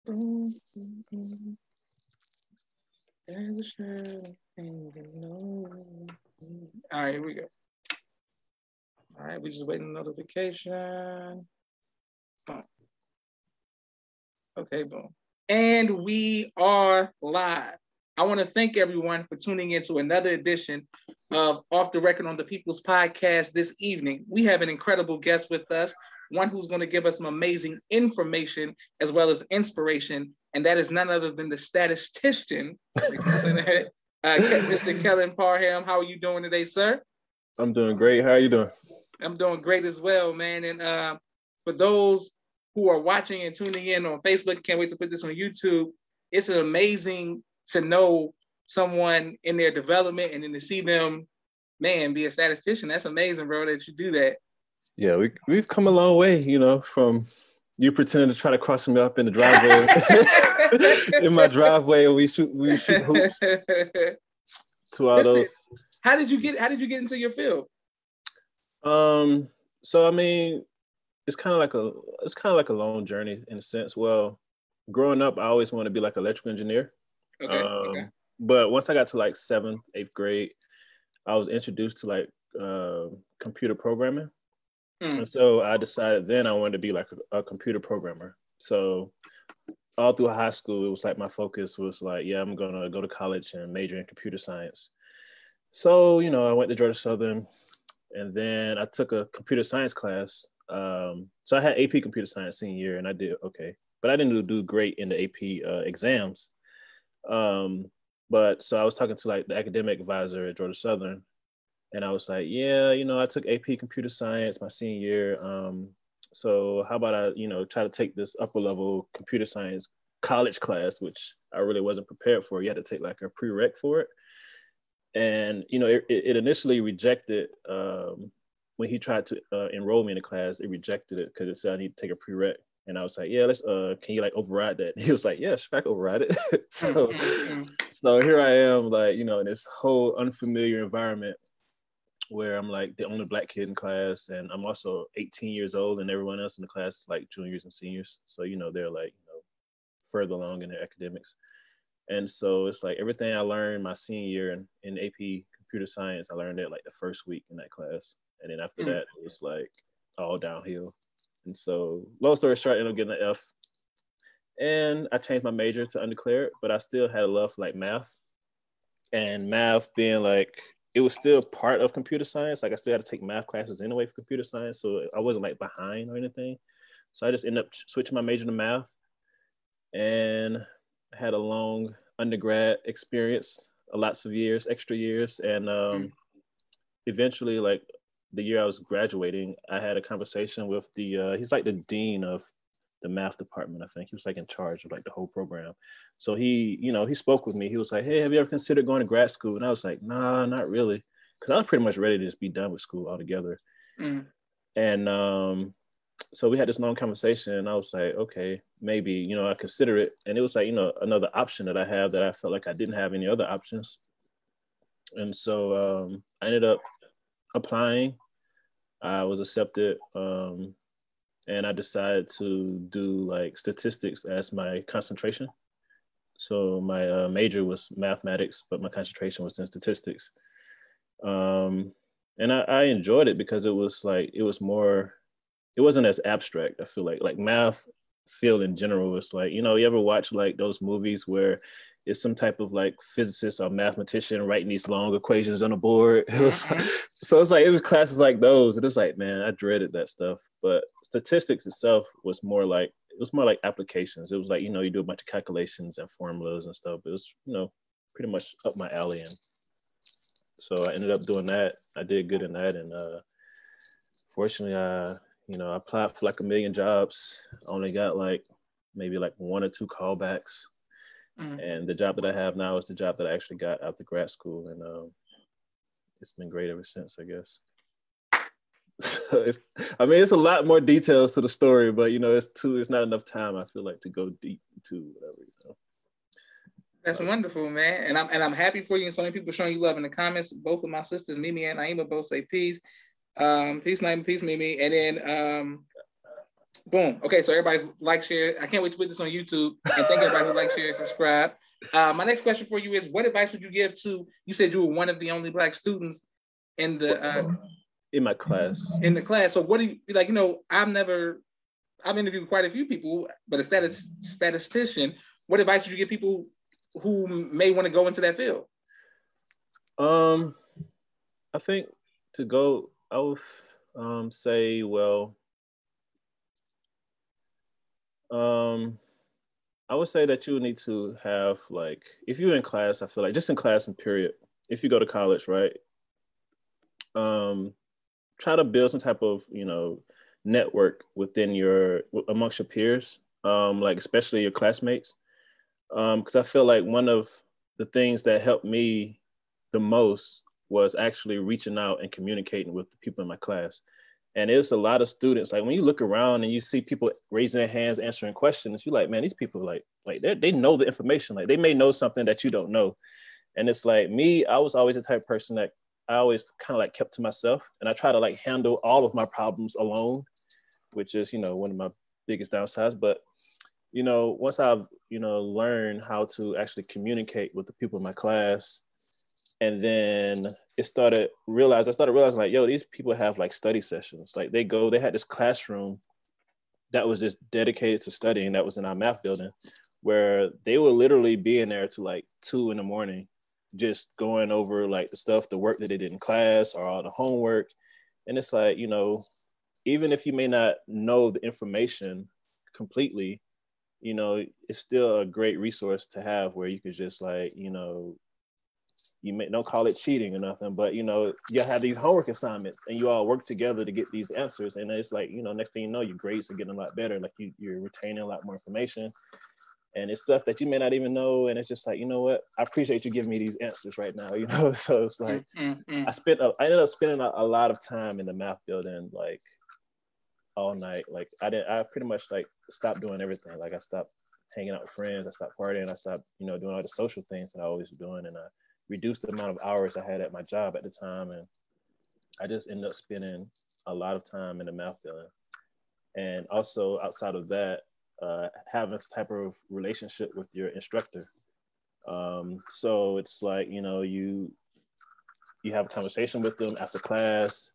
All right, here we go. All right, we just waiting notification. Boom. Okay, boom. And we are live. I want to thank everyone for tuning in to another edition of Off the Record on the People's Podcast this evening. We have an incredible guest with us, one who's going to give us some amazing information as well as inspiration, and that is none other than the statistician, Mr. Kellen Parham. How are you doing today, sir? I'm doing great. How are you doing? I'm doing great as well, man. And for those who are watching and tuning in on Facebook, can't wait to put this on YouTube. It's amazing to know someone in their development and then to see them, man, be a statistician. That's amazing, bro, that you do that. Yeah, we've come a long way, from you pretending to try to cross me up in the driveway, in my driveway, and we shoot hoops. To all those. How did you get into your field? So I mean, it's kind of like a long journey in a sense. Well, growing up, I always wanted to be like an electrical engineer. Okay. But once I got to like 7th, 8th grade, I was introduced to like computer programming. And so I decided then I wanted to be like a computer programmer. So all through high school, it was like my focus was like, yeah, I'm going to go to college and major in computer science. So, I went to Georgia Southern, and then I took a computer science class. So I had AP computer science senior year, and I did okay. But I didn't do great in the AP exams. But so I was talking to like the academic advisor at Georgia Southern, and I was like, yeah, I took AP computer science my senior year. So how about I, try to take this upper level computer science college class, which I really wasn't prepared for. You had to take like a prereq for it. And, it initially rejected, when he tried to enroll me in the class, it rejected it because it said I need to take a prereq. And I was like, yeah, let's, can you like override that? He was like, yeah, sure, I can override it. So here I am, like, in this whole unfamiliar environment where I'm like the only Black kid in class. And I'm also 18 years old, and everyone else in the class is like juniors and seniors. So, they're like, further along in their academics. And so it's like everything I learned my senior year in AP computer science, I learned it like the first week in that class. And then after that, it was like all downhill. And so long story short, I ended up getting an F. And I changed my major to undeclared, but I still had a love for like math. And math being like, it was still part of computer science. Like I still had to take math classes anyway for computer science. So I wasn't like behind or anything. So I just ended up switching my major to math. And I had a long undergrad experience, lots of years, extra years. And eventually, like the year I was graduating, I had a conversation with he's like the dean of the math department, I think. He was like in charge of like the whole program. So he spoke with me. He was like, hey, have you ever considered going to grad school? And I was like, nah, not really. Because I was pretty much ready to just be done with school altogether. And so we had this long conversation, and I was like, okay, maybe, I consider it. And it was like, another option that I have that I felt like I didn't have any other options. And so I ended up applying. I was accepted, and I decided to do like statistics as my concentration. So my major was mathematics, but my concentration was in statistics. And I enjoyed it because it wasn't as abstract. I feel like math field in general was like, you ever watch like those movies where it's some type of like physicist or mathematician writing these long equations on a board? It was it was classes like those. And it's like, man, I dreaded that stuff. But statistics itself was more like applications. It was like, you do a bunch of calculations and formulas and stuff. It was, pretty much up my alley. And so I ended up doing that. I did good in that. And fortunately, I applied for like 1 million jobs. Only got like maybe like 1 or 2 callbacks. And the job that I have now is the job that I actually got after grad school. And it's been great ever since, I guess. So it's a lot more details to the story, but it's not enough time, I feel like, to go deep into whatever. That's wonderful, man. And I'm happy for you. And so many people showing you love in the comments. Both of my sisters, Mimi and Naima, both say peace. Peace, Naima, peace, Mimi. And then Boom. Okay, so everybody's like, share. I can't wait to put this on YouTube. And thank everybody who like, share, and subscribe. My next question for you is, what advice would you give to? You said you were one of the only Black students in the in my class. In the class. So what do you like? You know, I've interviewed quite a few people, but a statistician. What advice would you give people who may want to go into that field? I think to go, I would say, well, I would say that you need to have, like, if you're in class, I feel like just in class and period, if you go to college, right? Try to build some type of, you know, network amongst your peers, like especially your classmates. Because I feel like one of the things that helped me the most was actually reaching out and communicating with the people in my class. And there's a lot of students, like when you look around and you see people raising their hands, answering questions, you're like, man, these people like they know the information. Like they may know something that you don't know. And it's like me, I was always the type of person that I always kind of like kept to myself, and I try to like handle all of my problems alone, which is, you know, one of my biggest downsides. But, you know, once I've, you know, learned how to actually communicate with the people in my class, and then I started realizing like, yo, these people have like study sessions. Like they had this classroom that was just dedicated to studying, that was in our math building, where they would literally be in there to like 2 a.m, just going over like the work that they did in class or all the homework. And it's like, you know, even if you may not know the information completely, you know, it's still a great resource to have where you could just like, you know, don't call it cheating or nothing, but you know, you have these homework assignments and you all work together to get these answers. And it's like, you know, next thing you know, your grades are getting a lot better. Like you're retaining a lot more information. And it's stuff that you may not even know. And it's just like, you know what? I appreciate you giving me these answers right now, you know? So it's like, I ended up spending a lot of time in the math building, like all night. Like I pretty much like stopped doing everything. Like I stopped hanging out with friends. I stopped partying. I stopped, you know, doing all the social things that I always was doing. And I reduced the amount of hours I had at my job at the time. And I just ended up spending a lot of time in the math building. And also outside of that, having this type of relationship with your instructor. So it's like, you know, you have a conversation with them after class.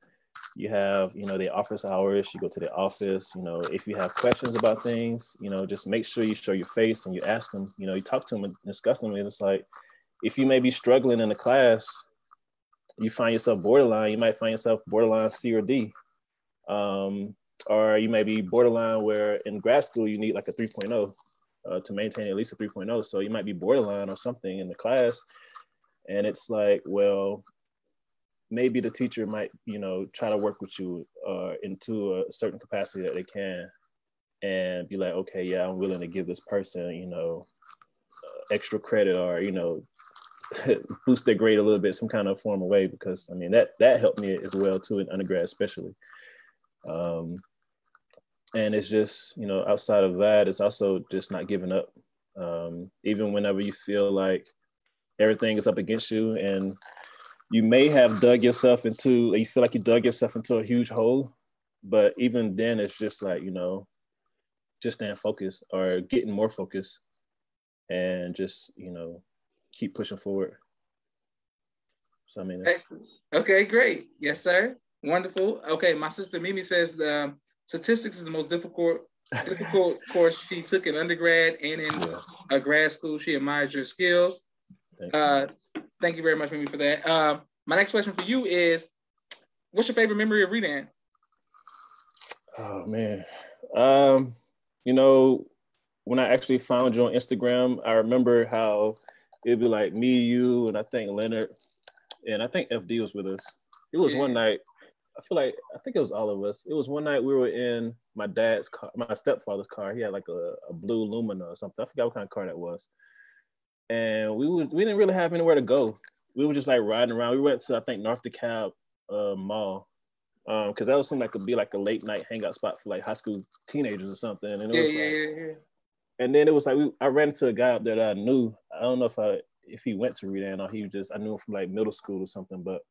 You have, you know, the office hours, you go to the office, you know, if you have questions about things, you know, just make sure you show your face and you ask them, you know, you talk to them and discuss them. And it's like, if you may be struggling in the class, you find yourself borderline, you might find yourself borderline C or D. Or you may be borderline where in grad school you need like a 3.0 to maintain at least a 3.0. So you might be borderline or something in the class. And it's like, well, maybe the teacher might, you know, try to work with you into a certain capacity that they can and be like, okay, yeah, I'm willing to give this person, you know, extra credit or, you know, boost their grade a little bit, some kind of form of way, because I mean, that helped me as well too in undergrad, especially. And it's just, you know, outside of that, it's also just not giving up. Even whenever you feel like everything is up against you and you may have you feel like you dug yourself into a huge hole, but even then it's just like, you know, just staying focused or getting more focused and just, you know, keep pushing forward. So I mean, okay, great. Yes, sir. Wonderful. Okay, my sister Mimi says the statistics is the most difficult course she took in undergrad and in a grad school. She admires your skills. Thank you very much, Mimi, for that. My next question for you is, what's your favorite memory of reading? Oh man, you know, when I actually found you on Instagram, I remember how it'd be like me, you, and I think Leonard, and I think FD was with us. It was one night. I think it was all of us. It was one night we were in my dad's car, my stepfather's car. He had like a blue Lumina or something. I forgot what kind of car that was. And we didn't really have anywhere to go. We were just like riding around. We went to, I think, North DeKalb Mall. Because that was something that could be like a late night hangout spot for like high school teenagers or something. And it was And then it was like, I ran into a guy up there that I knew. I don't know if he went to Redan or I knew him from like middle school or something, but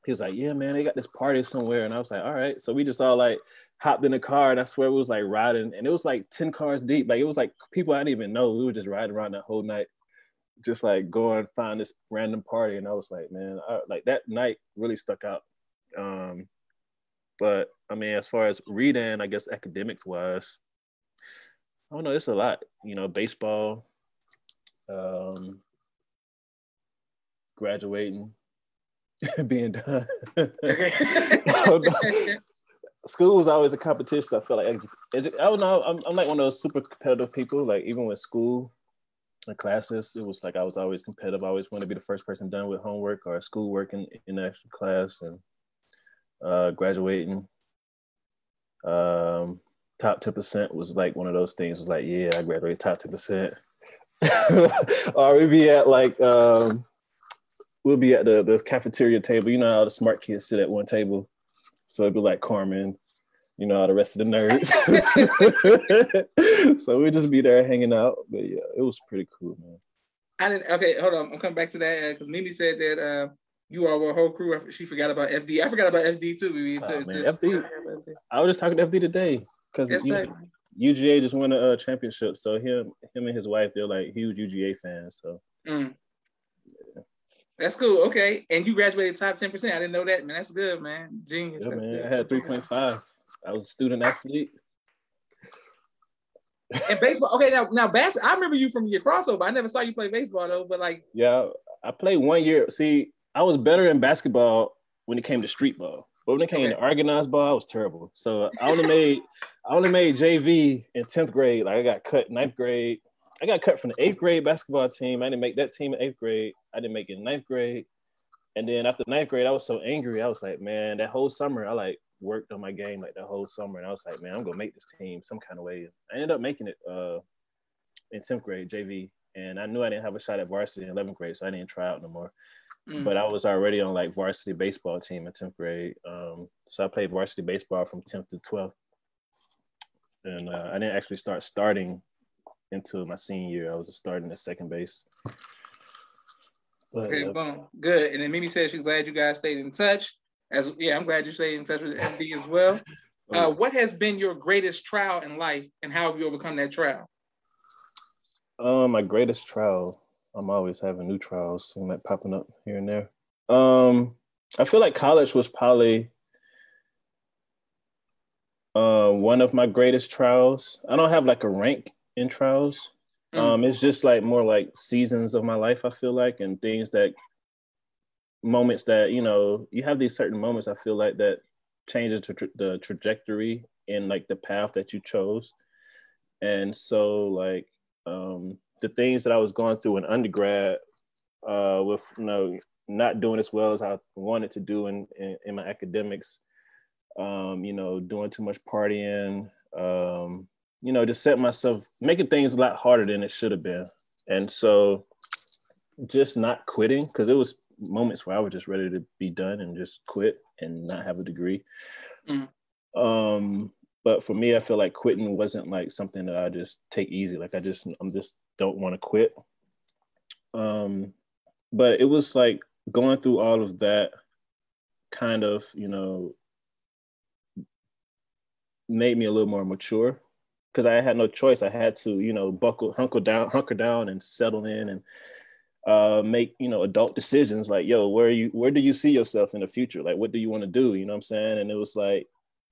he was like, yeah, man, they got this party somewhere. And I was like, all right. So we just all like hopped in the car, and I swear we was like riding, and it was like 10 cars deep. Like it was like people I didn't even know. We were just riding around that whole night, just like go and find this random party. And I was like, man, like that night really stuck out. But I mean, as far as reading, I guess academics wise, I don't know, it's a lot, you know, baseball, graduating, being done. School was always a competition. I feel like I don't know. I'm like one of those super competitive people. Like even with school and classes, it was like I was always competitive. I always want to be the first person done with homework or schoolwork in the extra class. And graduating, top 10% was like one of those things. It was like, yeah, I graduated top 10%. Or we'd be at like we'll be at the cafeteria table. You know how the smart kids sit at one table. So it'd be like Carmen, you know, all the rest of the nerds. So we'd just be there hanging out. But yeah, it was pretty cool, man. Okay, hold on. I'm coming back to that because Mimi said that you all were a whole crew. She forgot about FD. I forgot about FD too, Mimi. FD. I was just talking to FD today because UGA just won a championship. So him and his wife, they're like huge UGA fans. So yeah. That's cool. Okay. And you graduated top 10%. I didn't know that, man. That's good, man. Genius. Yeah, that's man. good. I had 3.5. I was a student athlete. And baseball. Okay, now basketball. I remember you from your crossover. I never saw you play baseball though, but like. Yeah, I played 1 year. See, I was better in basketball when it came to street ball. But when it came to organized ball, I was terrible. So I only made JV in 10th grade. Like I got cut 9th grade. I got cut from the 8th grade basketball team. I didn't make that team in 8th grade. I didn't make it in 9th grade. And then after 9th grade, I was so angry. I was like, man, that whole summer, I like worked on my game like that whole summer. And I was like, man, I'm going to make this team some kind of way. I ended up making it in 10th grade, JV. And I knew I didn't have a shot at varsity in 11th grade, so I didn't try out no more. But I was already on like varsity baseball team in 10th grade. So I played varsity baseball from 10th to 12th. And I didn't actually start starting until my senior year. I was starting at second base. But, okay, boom. Good. And then Mimi said she's glad you guys stayed in touch. I'm glad you stayed in touch with MD as well. What has been your greatest trial in life, and how have you overcome that trial? My greatest trial, I'm always having new trials, like popping up here and there. I feel like college was probably one of my greatest trials. I don't have like a rank in trials. It's just like more like seasons of my life, I feel like, and moments that, you know, you have these certain moments, I feel like, that changes the trajectory and like the path that you chose. And so like the things that I was going through in undergrad with, you know, not doing as well as I wanted to do in my academics, you know, doing too much partying, you know, just making things a lot harder than it should have been. And so just not quitting, because it was moments where I was just ready to be done and just quit and not have a degree. But for me, I feel like quitting wasn't like something that I just take easy. Like I'm just don't want to quit. But it was like going through all of that kind of, you know, made me a little more mature, because I had no choice. I had to, you know, hunker down and settle in and make, you know, adult decisions like, yo, where do you see yourself in the future? Like, what do you want to do? You know what I'm saying? And it was like,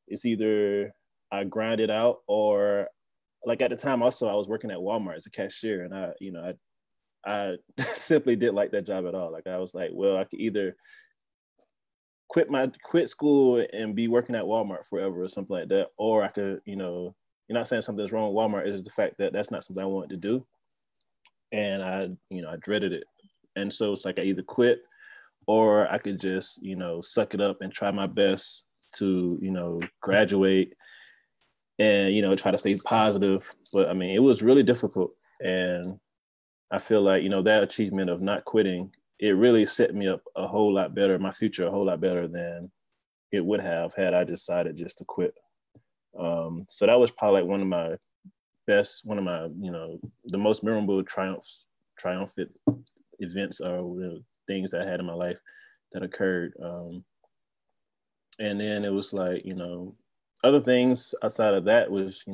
it's either I grind it out, or like at the time also I was working at Walmart as a cashier, and I simply didn't like that job at all. Like I was like, well, I could either quit school and be working at Walmart forever or something like that, or I could, you know, you're not saying something's wrong with Walmart, it's the fact that that's not something I wanted to do. And I dreaded it. And so it's like I either quit, or I could just, you know, suck it up and try my best to, you know, graduate and, you know, try to stay positive. But I mean, it was really difficult. And I feel like, you know, that achievement of not quitting, it really set me up a whole lot better, my future a whole lot better than it would have had I decided just to quit. So that was probably like one of my, you know, the most memorable triumphant events or things that I had in my life that occurred. And then it was like, other things outside of that was,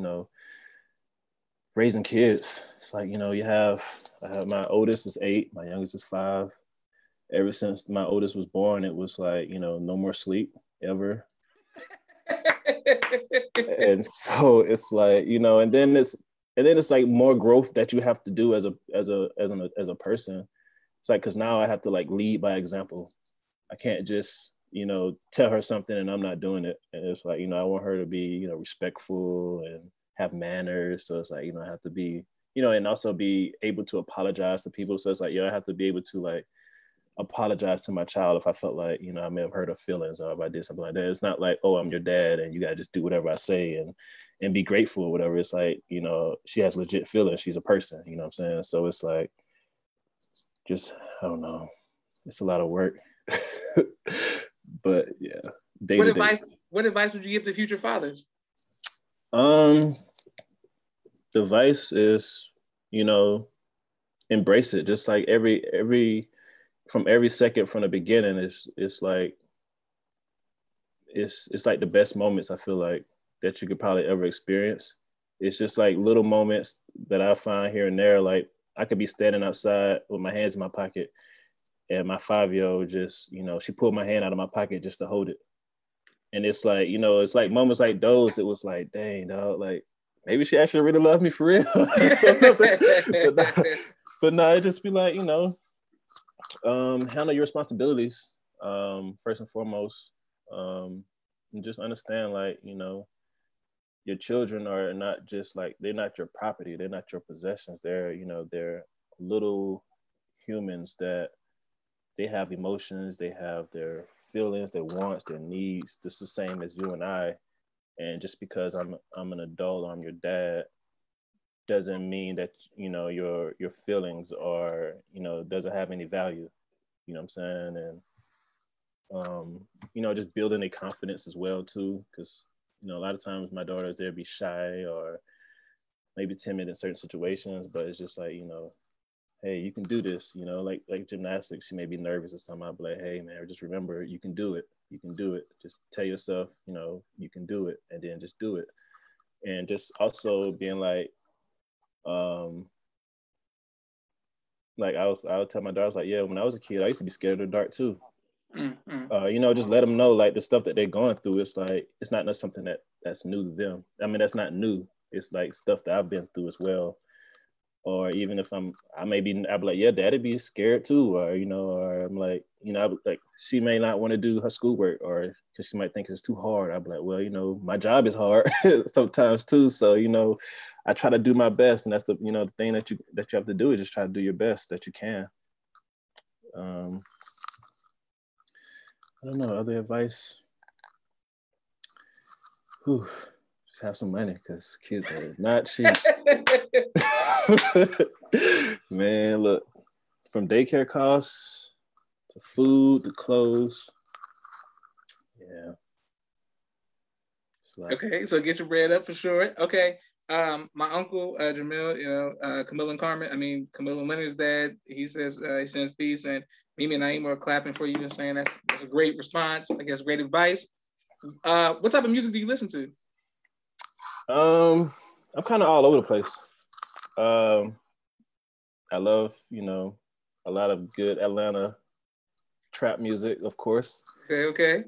raising kids. It's like, I have my oldest is 8, my youngest is 5. Ever since my oldest was born, it was like, no more sleep ever. And so it's like, and then it's like more growth that you have to do as a person. It's like, because now I have to like lead by example. I can't just, tell her something and I'm not doing it. And it's like, I want her to be, respectful and have manners. So it's like, I have to be, and also be able to apologize to people. So it's like, I have to be able to like apologize to my child if I felt like, I may have hurt her feelings or if I did something like that. It's not like, oh, I'm your dad and you gotta just do whatever I say and be grateful or whatever. It's like, she has legit feelings. She's a person, you know what I'm saying? So it's like, just, I don't know. It's a lot of work. But yeah. What advice would you give to future fathers? The advice is, embrace it. Just like every second from the beginning, it's like the best moments I feel like that you could probably ever experience. It's just like little moments that I find here and there. Like I could be standing outside with my hands in my pocket and my 5-year-old just, she pulled my hand out of my pocket just to hold it. And it's like, it's like moments like those. It was like, dang, dog, like maybe she actually really loved me for real. But no, it just be like, handle your responsibilities first and foremost. And just understand, like, your children are not just like, they're not your property. They're not your possessions. They're, they're little humans that they have emotions. They have their feelings, their wants, their needs, just the same as you and I. And just because I'm an adult or I'm your dad doesn't mean that, your feelings are, doesn't have any value. You know what I'm saying? And, just building a confidence as well too. Cause, a lot of times my daughters, they'll be shy or maybe timid in certain situations, but it's just like, hey, you can do this, like gymnastics, she may be nervous or something. I'll be like, hey man, just remember, you can do it. You can do it. Just tell yourself, you can do it, and then just do it. And just also being like I would tell my daughters, like, yeah, when I was a kid, I used to be scared of the dark too. Mm-hmm. Just let them know, like, the stuff that they're going through, it's like, it's not something that's new to them. I mean, that's not new. It's like stuff that I've been through as well. Or even if I'll be like, yeah, dad'd be scared too. Or, or I'm like, like she may not want to do her schoolwork or because she might think it's too hard. I'd be like, well, my job is hard sometimes too. So, I try to do my best. And that's the, the thing that you have to do is just try to do your best that you can. I don't know, other advice. Whew. Just have some money because kids are not cheap. Man, look, from daycare costs to food to clothes. Yeah. Okay, so get your bread up for sure. Okay. My uncle Jamil, Camilla and Leonard's dad, he says he sends peace, and Mimi and Naima are clapping for you and saying that's a great response. I guess great advice. What type of music do you listen to? I'm kind of all over the place. I love, a lot of good Atlanta trap music, of course. Okay.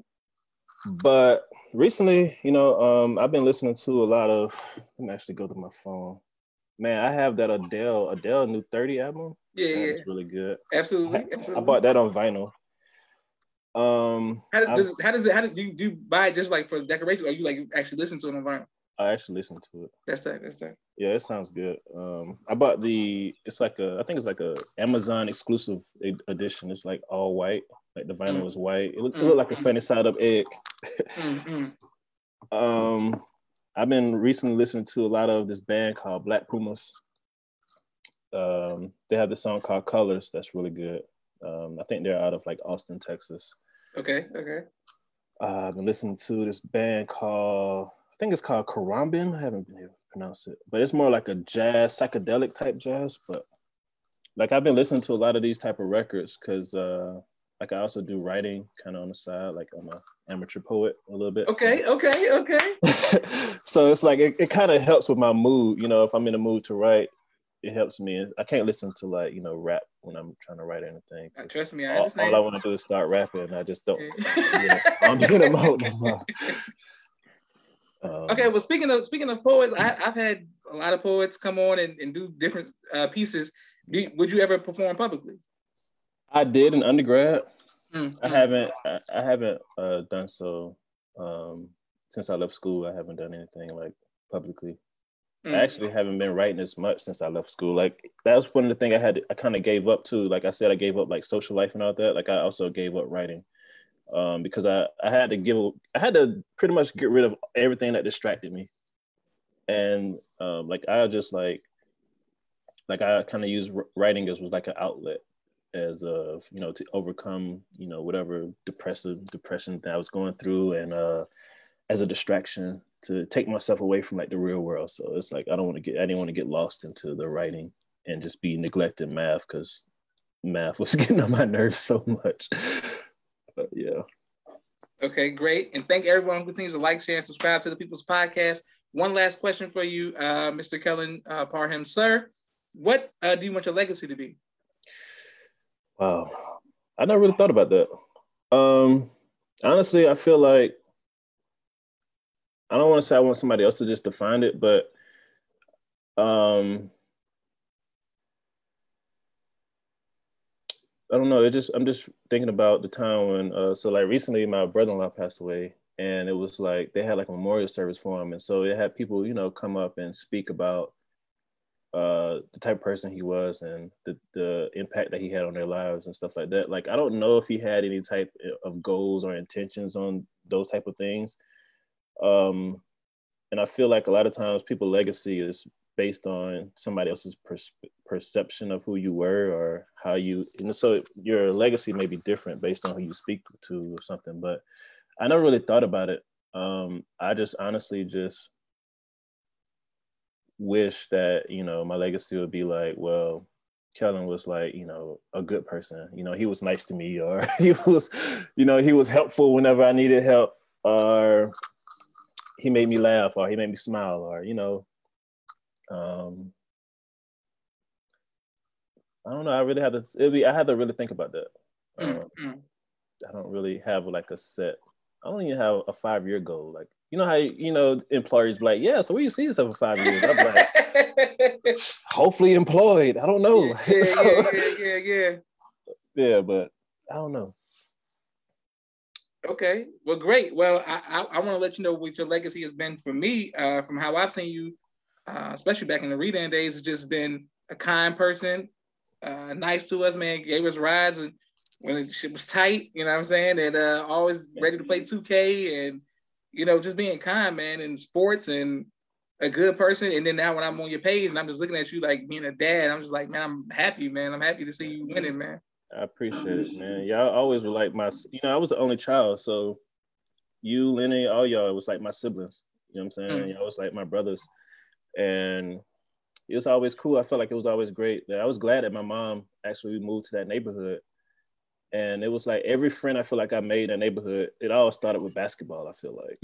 But recently, I've been listening to a lot of, let me actually go to my phone. Man, I have that Adele new 30 album. Yeah. It's really good. Absolutely. I bought that on vinyl. Do you buy it just like for decoration, or you like actually listen to it on vinyl? I actually listen to it. That's that. Yeah, it sounds good. I bought I think it's like a Amazon exclusive edition. It's like all white. Like the vinyl is white. It looked like a sunny side up egg. I've been recently listening to a lot of this band called Black Pumas. They have this song called Colors that's really good. I think they're out of like Austin, Texas. Okay. I've been listening to this band called, I think it's called Karambin. I haven't been able to pronounce it, but it's more like a jazz, psychedelic type jazz. But like I've been listening to a lot of these type of records because like I also do writing kind of on the side, like I'm an amateur poet a little bit. Okay. So it's like it kind of helps with my mood. If I'm in the mood to write, it helps me. I can't listen to like rap when I'm trying to write anything. Trust me, I All understand. I want to do is start rapping, and I just don't. I'm in a mode no more. Okay, well, speaking of poets, I've had a lot of poets come on and do different pieces. Would you ever perform publicly? I did in undergrad. Mm-hmm. I haven't done so since I left school. I haven't done anything like publicly. I actually haven't been writing as much since I left school. Like that was one of the things I kind of gave up to. Like I said, I gave up like social life and all that. Like I also gave up writing because I had to pretty much get rid of everything that distracted me. And like I just like I kind of use writing as was like an outlet as to overcome whatever depression that I was going through, and as a distraction to take myself away from like the real world. So it's like I didn't want to get lost into the writing and just be neglecting math, because math was getting on my nerves so much. But yeah. Okay, great. And thank everyone who continues to like, share, and subscribe to the People's Podcast. One last question for you, Mr. Kellen Parham, sir. What do you want your legacy to be? Wow, I never really thought about that. Honestly, I feel like I don't want to say I want somebody else to just define it, but I don't know. I'm just thinking about the time when, so like recently my brother-in-law passed away, and it was like, they had like a memorial service for him. And so it had people, come up and speak about the type of person he was and the impact that he had on their lives and stuff like that. Like, I don't know if he had any type of goals or intentions on those type of things. And I feel like a lot of times people's legacy is based on somebody else's perception of who you were or how so your legacy may be different based on who you speak to or something, but I never really thought about it. I just honestly just wish that, my legacy would be like, well, Kellen was like, a good person, he was nice to me, or he was helpful whenever I needed help, or he made me laugh, or he made me smile, or, I don't know. I had to really think about that. I don't really have like a set. I don't even have a 5-year goal. Like, how employers be like, yeah, so where you see yourself in 5 years? I'm like, hopefully employed. I don't know. Yeah. Yeah, but I don't know. Okay, well, great. Well, I want to let you know what your legacy has been for me, from how I've seen you, especially back in the reading days. It's just been a kind person, nice to us, man. Gave us rides when the shit was tight, you know what I'm saying? And always ready to play 2K, and just being kind, man, in sports, and a good person. And then now when I'm on your page and I'm just looking at you like being a dad, I'm just like, man, I'm happy, man. I'm happy to see you winning, man. I appreciate it, man. Y'all always were like I was the only child, so you, Lenny, all y'all, it was like my siblings. You know what I'm saying? Y'all was like my brothers, and it was always cool. I felt like it was always great. I was glad that my mom actually moved to that neighborhood, and it was like every friend I feel like I made in that neighborhood, it all started with basketball. I feel like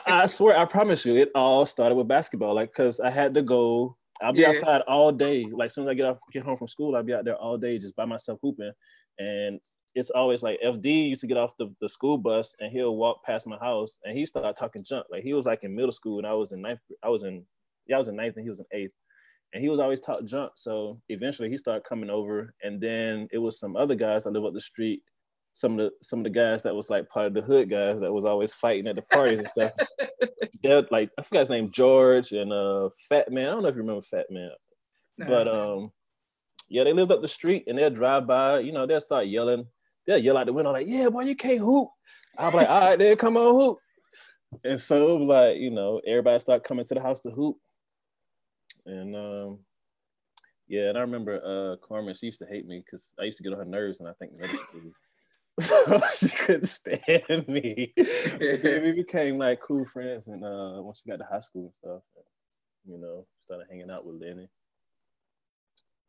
I swear, I promise you, it all started with basketball. Like, because I had to go. I'll be outside all day. Like, as soon as I get home from school, I'll be out there all day just by myself hooping. And it's always like FD used to get off the school bus and he'll walk past my house and he started talking junk. Like, he was like in middle school and I was in ninth and he was in eighth. And he was always talking junk. So eventually he started coming over. And then it was some other guys that live up the street. Some of the guys that was like part of the hood guys that was always fighting at the parties and stuff. They're like, I forgot his name, George and Fat Man. I don't know if you remember Fat Man, but yeah, they lived up the street and they'll drive by. They'll start yelling. They'll yell out the window like, "Yeah, boy, you can't hoop." I'll be like, "All right, then come on, hoop." And so like, everybody start coming to the house to hoop. And yeah, and I remember Carmen. She used to hate me because I used to get on her nerves, and I think middle school. So she couldn't stand me. But then we became like cool friends, and once we got to high school and stuff, started hanging out with Lenny.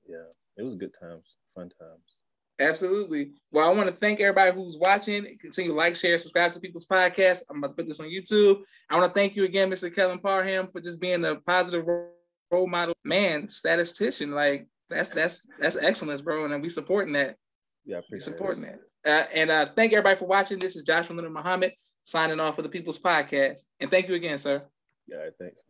Yeah, it was good times, fun times. Absolutely. Well, I want to thank everybody who's watching. Continue to like, share, subscribe to People's Podcast. I'm about to put this on YouTube. I want to thank you again, Mr. Kellen Parham, for just being a positive role model. Man, statistician, like that's excellence, bro. And we supporting that. Yeah, I appreciate supporting that. And thank everybody for watching. This is Joshua Leonard Muhammad signing off for the People's Podcast. And thank you again, sir. Yeah, thanks.